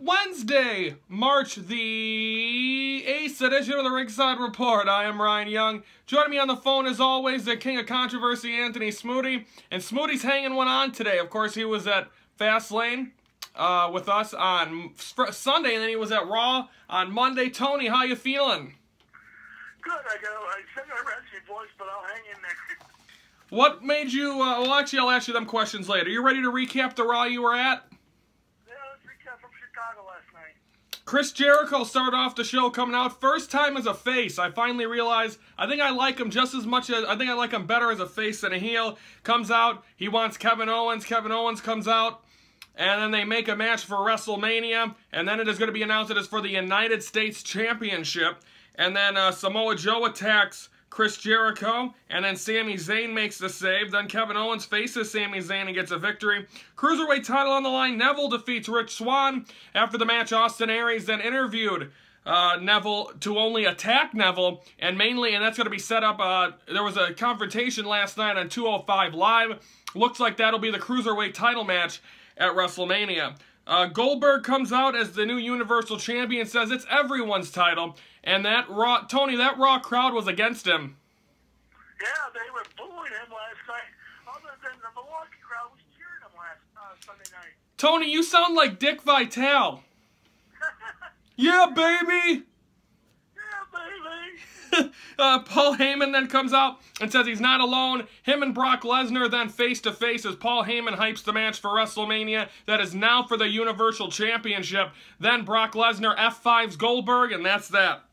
Wednesday, March the 8th edition of the Ringside Report. I am Ryan Young. Joining me on the phone, as always, the king of controversy, Anthony Smoody. And Smoody's hanging one on today. Of course, he was at Fastlane with us on Sunday, and then he was at Raw on Monday. Tony, how you feeling? Good. I said I raspy voice, but I'll hang in there. What made you, well, actually, I'll ask you them questions later. You ready to recap the Raw you were at? From Chicago last night. Chris Jericho started off the show coming out first time as a face. I finally realized I think I like him just as much as I think I like him better as a face than a heel. Comes out, he wants Kevin Owens. Kevin Owens comes out, and then they make a match for WrestleMania, and then it is going to be announced that it's for the United States Championship. And then Samoa Joe attacks Chris Jericho, and then Sami Zayn makes the save. Then Kevin Owens faces Sami Zayn and gets a victory. Cruiserweight title on the line. Neville defeats Rich Swann. After the match, Austin Aries then interviewed Neville to only attack Neville, and that's going to be set up. There was a confrontation last night on 205 Live. Looks like that'll be the Cruiserweight title match at WrestleMania. Goldberg comes out as the new Universal Champion, says it's everyone's title, and that Raw crowd was against him. Yeah, they were booing him last night. Other than the Milwaukee crowd was cheering him last Sunday night. Tony, you sound like Dick Vitale. Yeah, baby! Yeah, baby! Paul Heyman then comes out and says he's not alone. Him and Brock Lesnar then face-to-face as Paul Heyman hypes the match for WrestleMania that is now for the Universal Championship. Then Brock Lesnar F5s Goldberg, and that's that.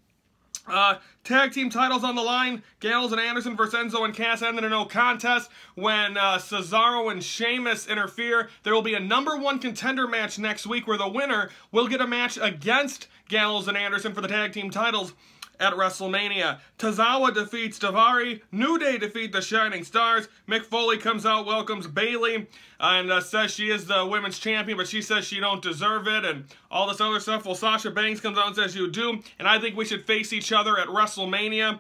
Tag team titles on the line. Gallows and Anderson versus Enzo and Cass ended in no contest. When Cesaro and Sheamus interfere, there will be a #1 contender match next week where the winner will get a match against Gallows and Anderson for the tag team titles at WrestleMania. Tozawa defeats Daivari. New Day defeat the Shining Stars. Mick Foley comes out, welcomes Bayley, and says she is the women's champion, but she says she don't deserve it, and all this other stuff. Well, Sasha Banks comes out and says you do, and I think we should face each other at WrestleMania.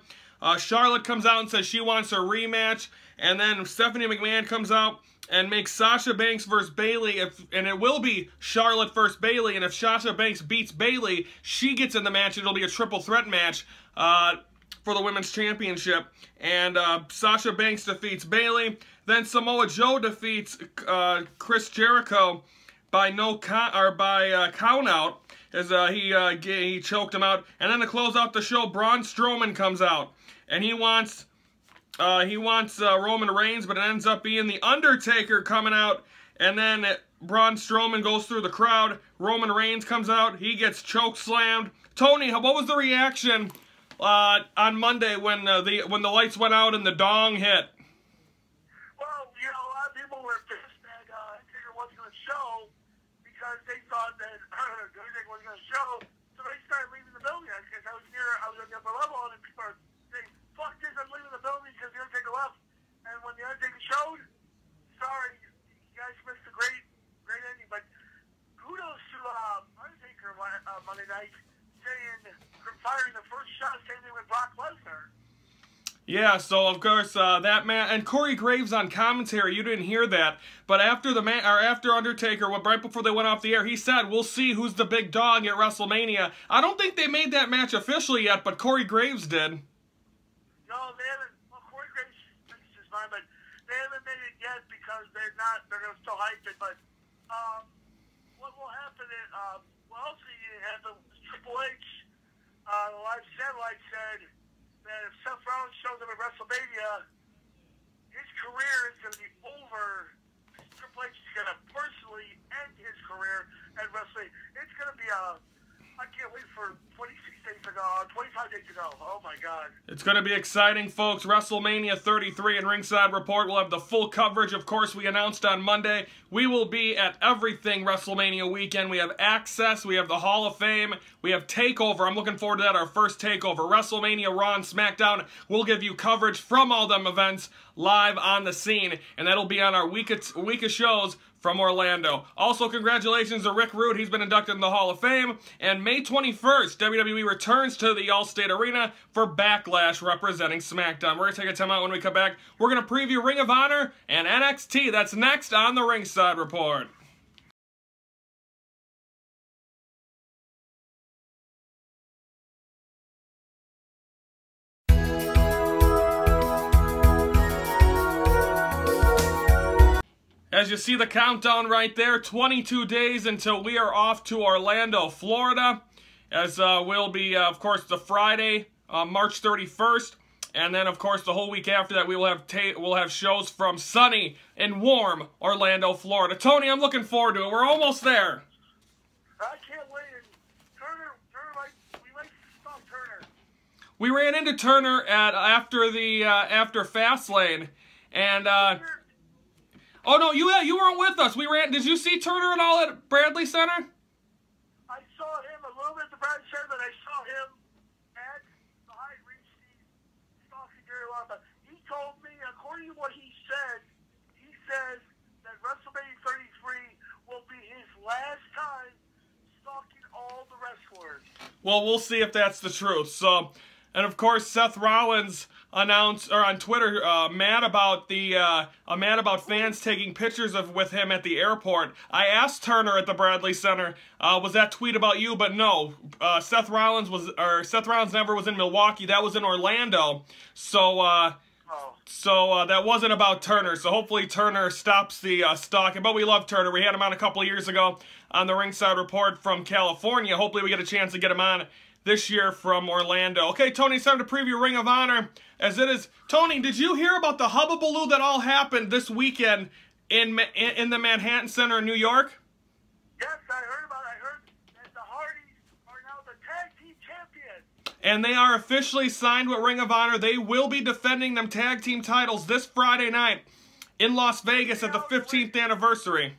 Charlotte comes out and says she wants a rematch, and then Stephanie McMahon comes out and makes Sasha Banks versus Bayley, and it will be Charlotte versus Bayley, and if Sasha Banks beats Bayley, she gets in the match. It'll be a triple threat match for the Women's Championship, and Sasha Banks defeats Bayley. Then Samoa Joe defeats Chris Jericho by count out, as he choked him out. And then to close out the show, Braun Strowman comes out, and he wants Roman Reigns, but it ends up being The Undertaker coming out, and then Braun Strowman goes through the crowd. Roman Reigns comes out. He gets choke slammed. Tony, what was the reaction on Monday when the lights went out and the dong hit? Well, a lot of people were pissed that Undertaker wasn't going to show because they thought that Undertaker wasn't going to show, so they started leaving the building. Because I was on the upper level, and people are saying, "Fuck this! I'm leaving the building because the Undertaker left." And when the Undertaker showed, sorry, you guys missed a great ending. But kudos to Undertaker Monday night, firing the first shot, same thing with Brock Lesnar. Yeah, so of course that man and Corey Graves on commentary. You didn't hear that, but after after Undertaker, right before they went off the air, he said, "We'll see who's the big dog at WrestleMania." I don't think they made that match official yet, but Corey Graves did. No, they haven't. Well, Corey Graves changed his mind, but they haven't made it yet because they're going to still hype it. But what will happen is, what else will happen? Triple H, the live satellite said that if Seth Rollins shows up at WrestleMania, his career is going to be over. Triple H is going to personally end his career at WrestleMania. It's going to be I can't wait for 25 days to go. Oh, my God. It's going to be exciting, folks. WrestleMania 33 and Ringside Report will have the full coverage. Of course, we announced on Monday we will be at everything WrestleMania weekend. We have Access. We have the Hall of Fame. We have TakeOver. I'm looking forward to that, our first TakeOver. WrestleMania, Raw, and SmackDown. We'll give you coverage from all them events live on the scene, and that'll be on our week of shows from Orlando. Also, congratulations to Rick Rude. He's been inducted in the Hall of Fame. And May 21st, WWE returns to the Allstate Arena for Backlash representing SmackDown. We're going to take a time out when we come back. We're going to preview Ring of Honor and NXT. That's next on the Ringside Report. As you see the countdown right there, 22 days until we are off to Orlando, Florida. As will be, of course, the Friday, March 31st. And then, of course, the whole week after that, we'll have shows from sunny and warm Orlando, Florida. Tony, I'm looking forward to it. We're almost there. I can't wait. And Turner, we like to stop Turner. We ran into Turner after Fastlane, and oh no, you weren't with us. Did you see Turner at all at Bradley Center? I saw him a little bit at the Bradley Center, but I saw him at the High Reach stalking Jerry Lawler. He told me, according to what he says that WrestleMania 33 will be his last time stalking all the wrestlers. Well, we'll see if that's the truth. So, and of course, Seth Rollins announced on Twitter, mad about fans taking pictures with him at the airport. I asked Turner at the Bradley Center, was that tweet about you? But no, Seth Rollins never was in Milwaukee. That was in Orlando. So. So that wasn't about Turner. So hopefully Turner stops the stalking. But we love Turner. We had him on a couple of years ago on the Ringside Report from California. Hopefully we get a chance to get him on this year from Orlando. Okay, Tony, it's time to preview Ring of Honor as it is. Tony, did you hear about the hubbubaloo that all happened this weekend in the Manhattan Center in New York? Yes, I heard about it. I heard that the Hardys are now the tag team champions. And they are officially signed with Ring of Honor. They will be defending them tag team titles this Friday night in Las Vegas at the 15th anniversary.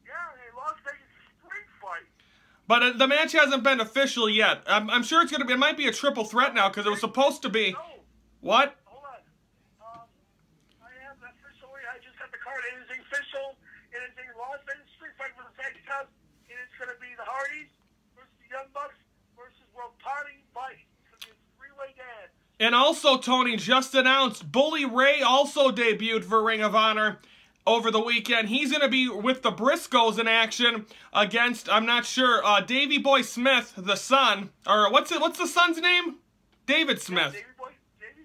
Yeah, a Las Vegas street fight. But the match hasn't been official yet. I'm sure it's going to be, it might be a triple threat now because it was supposed to be. No. What? Hold on. I have officially, I just got the card. It is official. It is a Las Vegas street fight for the tag team titles. It is going to be the Hardys versus the Young Bucks versus World Party Fight. It's a three-way dance. And also, Tony just announced Bully Ray also debuted for Ring of Honor over the weekend. He's going to be with the Briscoes in action against, I'm not sure, Davey Boy Smith, the son. Or what's the son's name? David Smith. Davey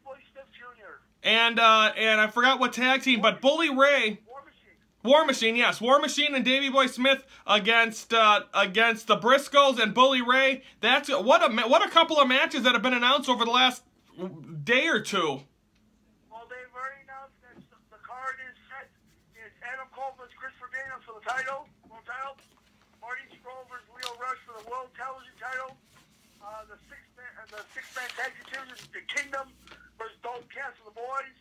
Boy Smith Jr. And I forgot what tag team, but Bully Ray. War Machine, yes. War Machine and Davey Boy Smith against the Briscoes and Bully Ray. That's what a couple of matches that have been announced over the last day or two. Well, they've already announced that the card is set. It's Adam Cole versus Christopher Daniels for the world title. Marty Scurll versus Leo Rush for the world television title. The six-man tag team is the Kingdom versus Dalton Castle, the boys.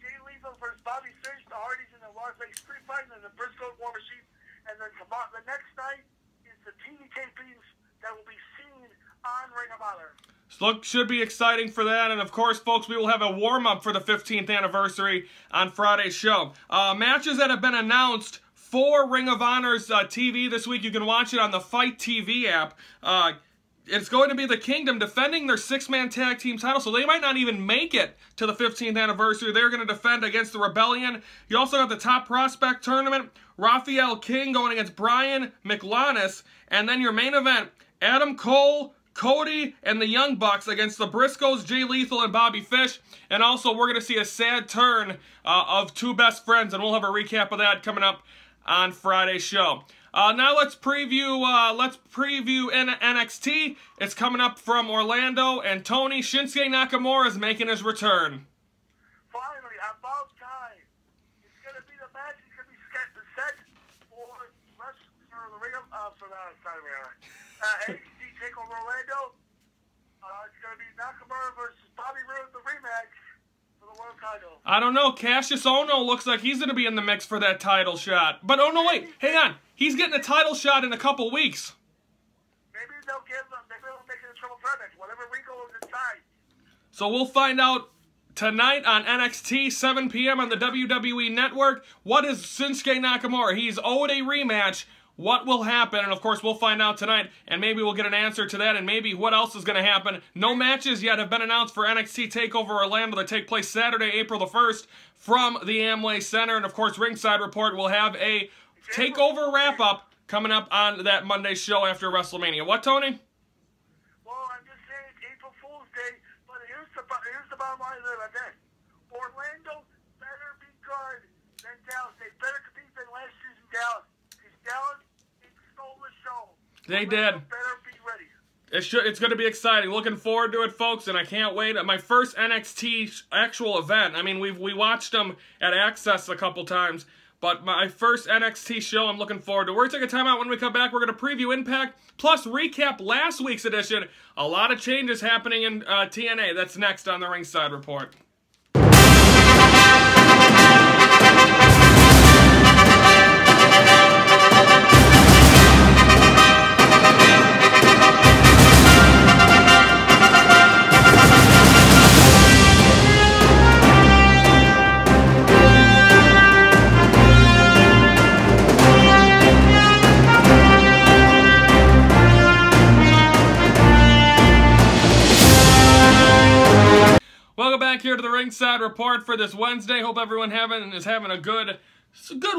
Jay Lethal versus Bobby Fish, the Hardys in the Las Vegas street fight, and then the Briscoe War Machine. And then the next night is the TV tapings that will be seen on Ring of Honor. So should be exciting for that. And of course, folks, we will have a warm-up for the 15th anniversary on Friday's show. Matches that have been announced for Ring of Honor's TV this week. You can watch it on the Fight TV app. It's going to be the Kingdom defending their six-man tag team title, so they might not even make it to the 15th anniversary. They're going to defend against the Rebellion. You also have the Top Prospect Tournament, Raphael King going against Brian McLanis, and then your main event, Adam Cole, Cody, and the Young Bucks against the Briscoes, Jay Lethal, and Bobby Fish. And also, we're going to see a sad turn of two best friends, and we'll have a recap of that coming up on Friday's show. Now let's preview NXT. It's coming up from Orlando, and Tony, Shinsuke Nakamura is making his return. Finally, about time. It's going to be the match. It's going to be set for the Ring of NXT TakeOver Orlando. It's going to be Nakamura versus Bobby Roode, the rematch for the world title. I don't know. Cassius Ohno looks like he's going to be in the mix for that title shot. But oh no, wait, hang on. He's getting a title shot in a couple weeks. Maybe they'll make it a triple threat match, whatever Rico is inside. So we'll find out tonight on NXT, 7 p.m. on the WWE Network. What is Shinsuke Nakamura? He's owed a rematch. What will happen? And of course, we'll find out tonight, and maybe we'll get an answer to that, and maybe what else is going to happen. No matches yet have been announced for NXT TakeOver Orlando that take place Saturday, April the 1st from the Amway Center. And of course, Ringside Report will have a TakeOver wrap-up coming up on that Monday show after WrestleMania. What, Tony? Well, I'm just saying it's April Fool's Day, but here's the bottom line of that. Orlando better be good than Dallas. They better compete last season Dallas. Because Dallas, it stole the show. They did. Better be ready. It's going to be exciting. Looking forward to it, folks, and I can't wait. My first NXT actual event. I mean, we watched them at Access a couple times, but my first NXT show I'm looking forward to. We're going to take a time out. When we come back, we're going to preview Impact, plus recap last week's edition. A lot of changes happening in TNA. That's next on the Ringside Report. Welcome back here to the Ringside Report for this Wednesday. Hope everyone is having a good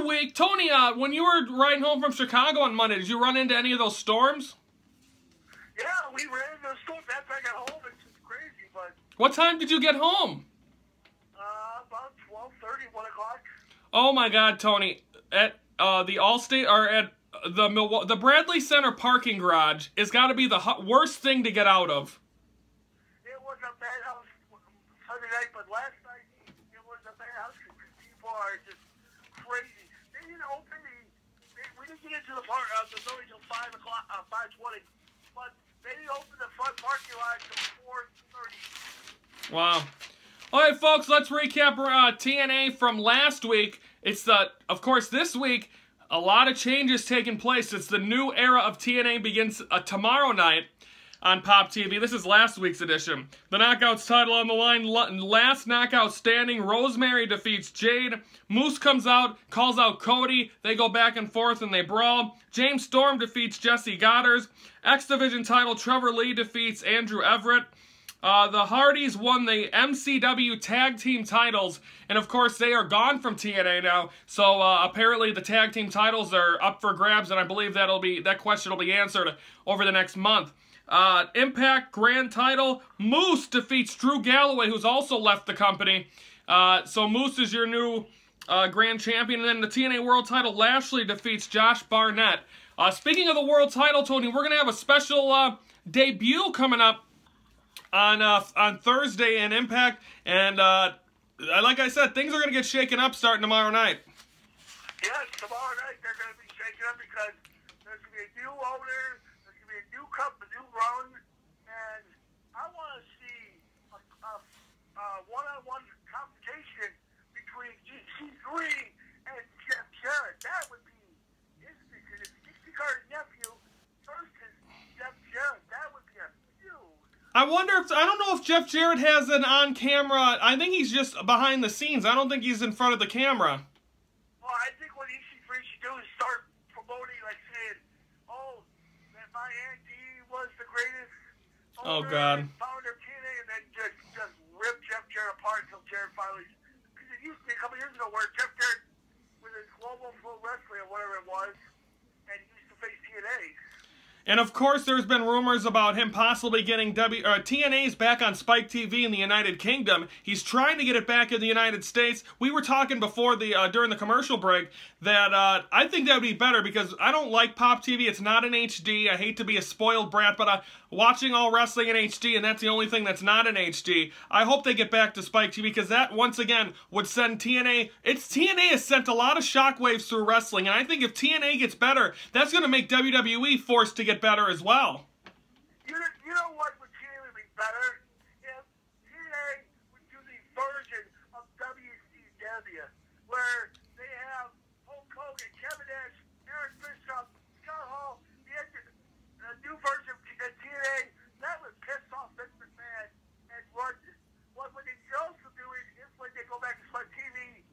week. Tony, when you were riding home from Chicago on Monday, did you run into any of those storms? Yeah, we ran into the storms after I got home. It's just crazy, but... What time did you get home? About 12:30, 1 o'clock. Oh my God, Tony. At the Allstate, or at the Bradley Center parking garage, has got to be the worst thing to get out of. It was a bad house Sunday night, but last night it was a bad house because people are just crazy. They didn't open we didn't get into the building until 5 o'clock, 5:20, but they didn't open the front parking lot until 4:30. Wow. All right, folks, let's recap TNA from last week. It's of course, this week, a lot of changes taking place. It's the new era of TNA begins tomorrow night on Pop TV. This is last week's edition. The Knockouts title on the line. Last knockout standing. Rosemary defeats Jade. Moose comes out, calls out Cody. They go back and forth and they brawl. James Storm defeats Jesse Goddard. X Division title. Trevor Lee defeats Andrew Everett. The Hardys won the MCW tag team titles, and of course they are gone from TNA now, so apparently the tag team titles are up for grabs, and I believe that question will be answered over the next month. Impact Grand title, Moose defeats Drew Galloway, who's also left the company, so Moose is your new Grand Champion, and then the TNA World title, Lashley defeats Josh Barnett. Speaking of the World title, Tony, we're going to have a special debut coming up on Thursday in Impact, and like I said, things are going to get shaken up starting tomorrow night. Yes, tomorrow night they're going to be shaken up because there's going to be a new owner, there's going to be a new cup, a new run, and I want to see a one-on-one competition between GC3 and Jeff Jarrett. That would be interesting, because if Dixie Carter's nephew versus Jeff Jarrett, that would be a I wonder if, I don't know if Jeff Jarrett has an on-camera, I think he's just behind the scenes. I don't think he's in front of the camera. Well, I think what EC3 should do is start promoting, like saying, oh, that my auntie was the greatest owner and founder of TNA, and then just rip Jeff Jarrett apart until Jarrett finally, because it used to be a couple years ago where Jeff Jarrett was in Global Pro Wrestling or whatever it was, and he used to face TNA. And of course, there's been rumors about him possibly getting TNA's back on Spike TV in the United Kingdom. He's trying to get it back in the United States. We were talking before during the commercial break that I think that would be better because I don't like Pop TV. It's not in HD. I hate to be a spoiled brat, but watching all wrestling in HD, and that's the only thing that's not in HD. I hope they get back to Spike TV because that, once again, would send TNA... TNA has sent a lot of shockwaves through wrestling, and I think if TNA gets better, that's going to make WWE forced to get better as well. You know what would TNA be better? If TNA would do the version of WCW, where they have Hulk Hogan, Kevin Nash, Eric Bischoff, Scott Hall, the new version of TNA, that would piss off Vince McMahon and London. What they should also do is when they go back to Spike TV,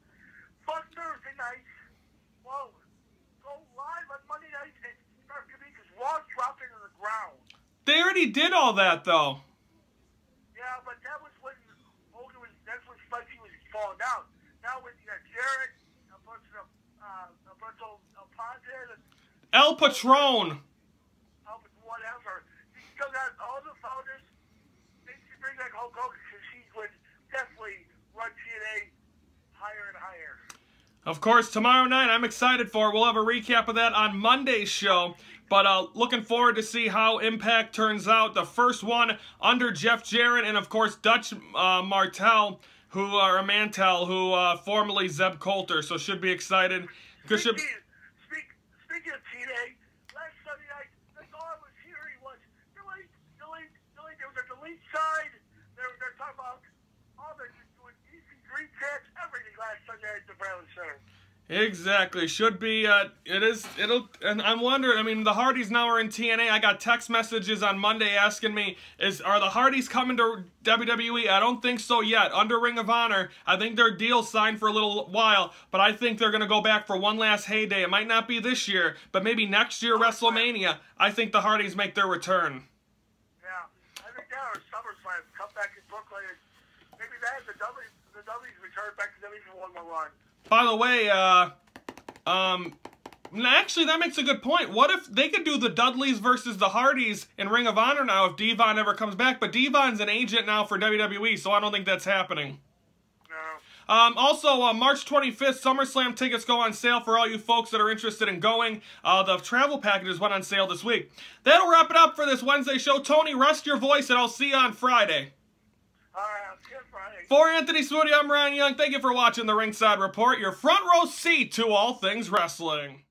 fuck Thursday nights, well, go live on Monday nights and start to be because Raw's dropping to the ground. They already did all that, though. Yeah, but that was when Hogan was, that's when Spike TV was falling down. Now when you got Jarrett, a bunch of Ponte, El Patron. Whatever. You still got all the founders. They should bring back Hulk Hogan because he would definitely run TNA higher and higher. Of course, tomorrow night, I'm excited for it. We'll have a recap of that on Monday's show. But looking forward to see how Impact turns out. The first one under Jeff Jarrett and, of course, Dutch Mantell, who formerly Zeb Coulter. So should be excited. Speaking of TNA, last Sunday night, that's all I was hearing was delete. There was a delete side. They're talking about all the doing easy green chats, everything last Sunday night at the Brown Center. Exactly. Should be, and I'm wondering, I mean, the Hardys now are in TNA. I got text messages on Monday asking me, are the Hardys coming to WWE? I don't think so yet. Under Ring of Honor, I think their deal's signed for a little while, but I think they're going to go back for one last heyday. It might not be this year, but maybe next year, WrestleMania, I think the Hardys make their return. Yeah, I think that or SummerSlam, come back in Brooklyn, and maybe that the W's return back to WWE for one more run. By the way, actually, that makes a good point. What if they could do the Dudleys versus the Hardys in Ring of Honor now if Devon ever comes back? But Devon's an agent now for WWE, so I don't think that's happening. No. Also, March 25th, SummerSlam tickets go on sale for all you folks that are interested in going. The travel packages went on sale this week. That'll wrap it up for this Wednesday show. Tony, rest your voice, and I'll see you on Friday. All right, I'll see you Friday. For Anthony Swoody, I'm Ryan Young. Thank you for watching the Ringside Report, your front row seat to all things wrestling.